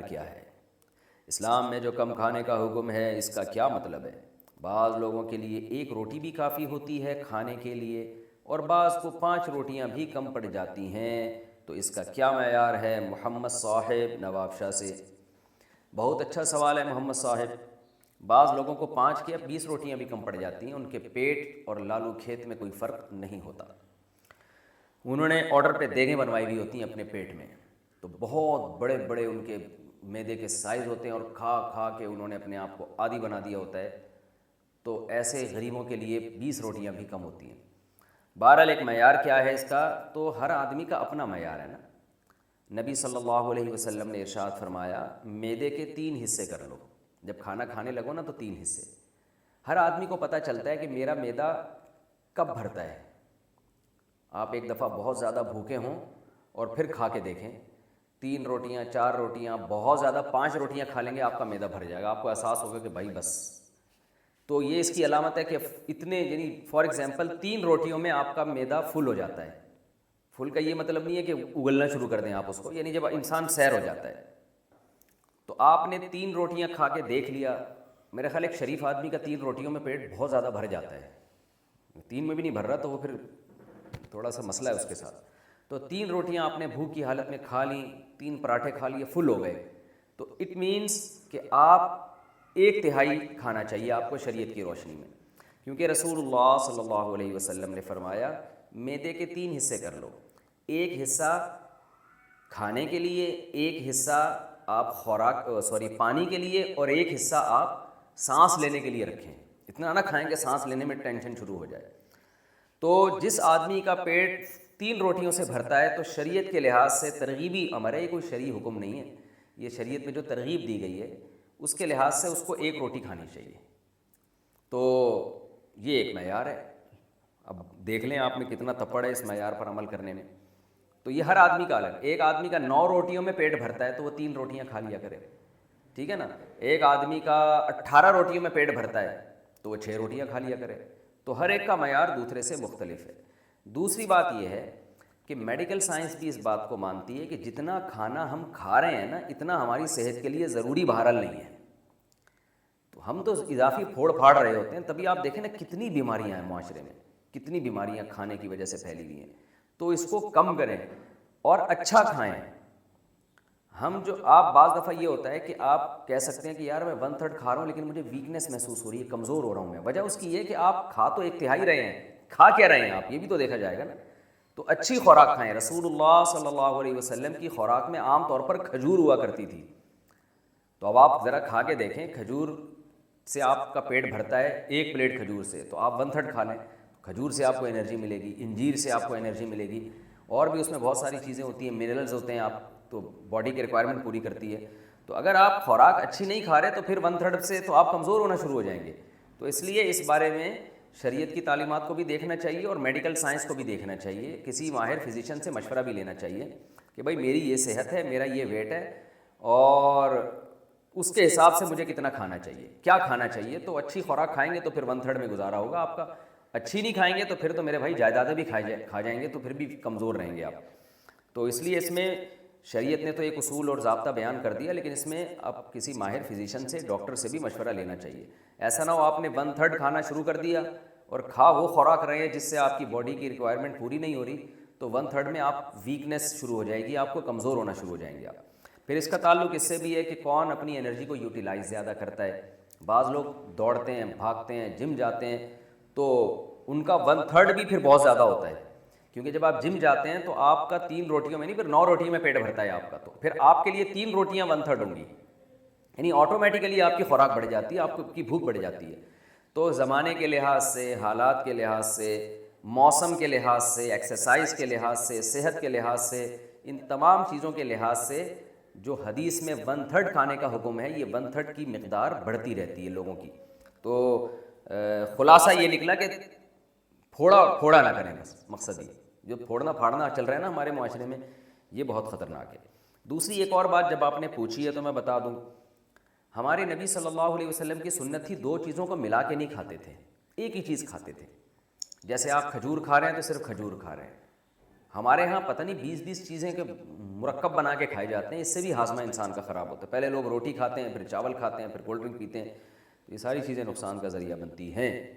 کیا ہے؟ اسلام میں جو کم کھانے کا حکم ہے اس کا کیا مطلب ہے؟ بعض لوگوں کے لیے ایک روٹی بھی کافی ہوتی ہے کھانے کے لیے اور بعض کو 5 روٹیاں بھی کم پڑ جاتی ہیں، تو اس کا کیا معیار ہے؟ محمد صاحب نواب شاہ سے۔ بہت اچھا سوال ہے محمد صاحب۔ بعض لوگوں کو 5 یا 20 روٹیاں بھی کم پڑ جاتی ہیں، ان کے پیٹ اور لالو کھیت میں کوئی فرق نہیں ہوتا۔ انہوں نے آرڈر پہ دیگیں بنوائی ہوئی ہوتی ہیں اپنے پیٹ میں، تو بہت بڑے بڑے ان کے معدے کے سائز ہوتے ہیں اور کھا کھا کے انہوں نے اپنے آپ کو عادی بنا دیا ہوتا ہے، تو ایسے غریبوں کے لیے 20 روٹیاں بھی کم ہوتی ہیں۔ بہرحال ایک معیار کیا ہے اس کا؟ تو ہر آدمی کا اپنا معیار ہے نا۔ نبی صلی اللہ علیہ وسلم نے ارشاد فرمایا معدے کے 3 حصے کر لو، جب کھانا کھانے لگو نا تو 3 حصے۔ ہر آدمی کو پتہ چلتا ہے کہ میرا معدہ کب بھرتا ہے۔ آپ ایک دفعہ بہت زیادہ بھوکے ہوں اور پھر کھا کے دیکھیں، 3 روٹیاں 4 روٹیاں بہت زیادہ 5 روٹیاں کھا لیں گے آپ کا معدہ بھر جائے گا، آپ کو احساس ہوگا کہ بھائی بس۔ تو یہ اس کی علامت ہے کہ اتنے یعنی فار ایگزامپل 3 روٹیوں میں آپ کا معدہ فل ہو جاتا ہے۔ فل کا یہ مطلب نہیں ہے کہ اگلنا شروع کر دیں آپ اس کو، یعنی جب انسان سیر ہو جاتا ہے۔ تو آپ نے 3 روٹیاں کھا کے دیکھ لیا، میرا خیال ایک شریف آدمی کا 3 روٹیوں میں پیٹ بہت زیادہ بھر جاتا ہے، 3 میں بھی نہیں بھر رہا تو وہ پھر تھوڑا سا مسئلہ ہے اس کے ساتھ۔ تو 3 روٹیاں آپ نے بھوک کی حالت میں کھا لیں، 3 پراٹھے کھا لیے، فل ہو گئے، تو اٹ مینس کہ آپ 1/3 کھانا چاہیے آپ کو شریعت کی روشنی میں، کیونکہ رسول اللہ صلی اللہ علیہ وسلم نے فرمایا معدے کے 3 حصے کر لو، 1 حصہ کھانے کے لیے، 1 حصہ آپ پانی کے لیے، اور 1 حصہ آپ سانس لینے کے لیے رکھیں۔ اتنا نہ کھائیں کہ سانس لینے میں ٹینشن شروع ہو جائے۔ تو جس آدمی کا پیٹ 3 روٹیوں سے بھرتا ہے تو شریعت کے لحاظ سے ترغیبی امر ہے، یہ کوئی شرعی حکم نہیں ہے، یہ شریعت میں جو ترغیب دی گئی ہے اس کے لحاظ سے اس کو 1 روٹی کھانی چاہیے۔ تو یہ ایک معیار ہے، اب دیکھ لیں آپ میں کتنا تپڑ ہے اس معیار پر عمل کرنے میں۔ تو یہ ہر آدمی کا الگ، ایک آدمی کا 9 روٹیوں میں پیٹ بھرتا ہے تو وہ 3 روٹیاں کھا لیا کرے، ٹھیک ہے نا۔ ایک آدمی کا 18 روٹیوں میں پیٹ بھرتا ہے تو وہ 6 روٹیاں کھا لیا کرے۔ تو ہر ایک کا معیار دوسرے سے مختلف ہے۔ دوسری بات یہ ہے کہ میڈیکل سائنس بھی اس بات کو مانتی ہے کہ جتنا کھانا ہم کھا رہے ہیں نا اتنا ہماری صحت کے لیے ضروری بہرحال نہیں ہے۔ تو ہم تو اضافی پھوڑ پھاڑ رہے ہوتے ہیں، تبھی آپ دیکھیں نا کتنی بیماریاں ہیں معاشرے میں، کتنی بیماریاں کھانے کی وجہ سے پھیلی ہوئی ہیں۔ تو اس کو کم کریں اور اچھا کھائیں۔ ہم جو آپ بعض دفعہ یہ ہوتا ہے کہ آپ کہہ سکتے ہیں کہ یار میں 1/3 کھا رہا ہوں لیکن مجھے ویکنیس محسوس ہو رہی ہے، کمزور ہو رہا ہوں میں۔ وجہ اس کی یہ کہ آپ کھا تو 1/3 رہے ہیں، کھا کیا رہے ہیں آپ، یہ بھی تو دیکھا جائے گا نا۔ تو اچھی خوراک کھائیں۔ رسول اللہ صلی اللہ علیہ وسلم کی خوراک میں عام طور پر کھجور ہوا کرتی تھی، تو اب آپ ذرا کھا کے دیکھیں، کھجور سے آپ کا پیٹ بھرتا ہے 1 پلیٹ کھجور سے، تو آپ 1/3 کھا لیں، کھجور سے آپ کو انرجی ملے گی، انجیر سے آپ کو انرجی ملے گی، اور بھی اس میں بہت ساری چیزیں ہوتی ہیں، منرلز ہوتے ہیں، آپ تو باڈی کی ریکوائرمنٹ پوری کرتی ہے۔ تو اگر آپ خوراک اچھی نہیں کھا رہے تو پھر 1/3 سے تو آپ کمزور ہونا شروع ہو جائیں گے۔ تو اس لیے اس بارے میں شریعت کی تعلیمات کو بھی دیکھنا چاہیے اور میڈیکل سائنس کو بھی دیکھنا چاہیے، کسی ماہر فزیشین سے مشورہ بھی لینا چاہیے کہ بھائی میری یہ صحت ہے، میرا یہ ویٹ ہے، اور اس کے حساب سے مجھے کتنا کھانا چاہیے، کیا کھانا چاہیے۔ تو اچھی خوراک کھائیں گے تو پھر 1/3 میں گزارا ہوگا آپ کا، اچھی نہیں کھائیں گے تو پھر تو میرے بھائی جائیدادیں بھی کھا جائیں گے، تو پھر بھی کمزور رہیں گے آپ۔ تو اس لیے اس میں شریعت نے تو ایک اصول اور ضابطہ بیان کر دیا، لیکن اس میں اب کسی ماہر فزیشین سے، ڈاکٹر سے بھی مشورہ لینا چاہیے۔ ایسا نہ ہو آپ نے 1/3 کھانا شروع کر دیا اور کھا وہ خوراک رہے ہیں جس سے آپ کی باڈی کی ریکوائرمنٹ پوری نہیں ہو رہی، تو 1/3 میں آپ ویکنیس شروع ہو جائے گی، آپ کو کمزور ہونا شروع ہو جائیں گے آپ۔ پھر اس کا تعلق اس سے بھی ہے کہ کون اپنی انرجی کو یوٹیلائز زیادہ کرتا ہے۔ بعض لوگ دوڑتے ہیں، بھاگتے ہیں، جم جاتے ہیں، تو ان کا 1/3 بھی پھر بہت زیادہ ہوتا ہے، کیونکہ جب آپ جم جاتے ہیں تو آپ کا 3 روٹیوں میں نہیں، پھر 9 روٹیوں میں پیٹ بھرتا ہے آپ کا، تو پھر آپ کے لیے 3 روٹیاں 1/3 ہوں گی، یعنی آٹومیٹیکلی آپ کی خوراک بڑھ جاتی ہے، آپ کی بھوک بڑھ جاتی ہے۔ تو زمانے کے لحاظ سے، حالات کے لحاظ سے، موسم کے لحاظ سے، ایکسرسائز کے لحاظ سے، صحت کے لحاظ سے، ان تمام چیزوں کے لحاظ سے جو حدیث میں 1/3 کھانے کا حکم ہے، یہ 1/3 کی مقدار بڑھتی رہتی ہے لوگوں کی۔ تو خلاصہ یہ نکلا کہ پھوڑا نہ کریں، بس مقصد یہ، جو پھوڑنا پھاڑنا چل رہا ہے نا ہمارے معاشرے میں، یہ بہت خطرناک ہے۔ دوسری ایک اور بات جب آپ نے پوچھی ہے تو میں بتا دوں، ہمارے نبی صلی اللہ علیہ وسلم کی سنت تھی 2 چیزوں کو ملا کے نہیں کھاتے تھے، ایک ہی چیز کھاتے تھے۔ جیسے آپ کھجور کھا رہے ہیں تو صرف کھجور کھا رہے ہیں، ہمارے ہاں پتہ نہیں 20 چیزیں کے مرکب بنا کے کھائے جاتے ہیں، اس سے بھی ہاضمہ انسان کا خراب ہوتا ہے۔ پہلے لوگ روٹی کھاتے ہیں، پھر چاول کھاتے ہیں، پھر کولڈ ڈرنک پیتے ہیں، تو یہ ساری چیزیں نقصان کا ذریعہ بنتی ہیں۔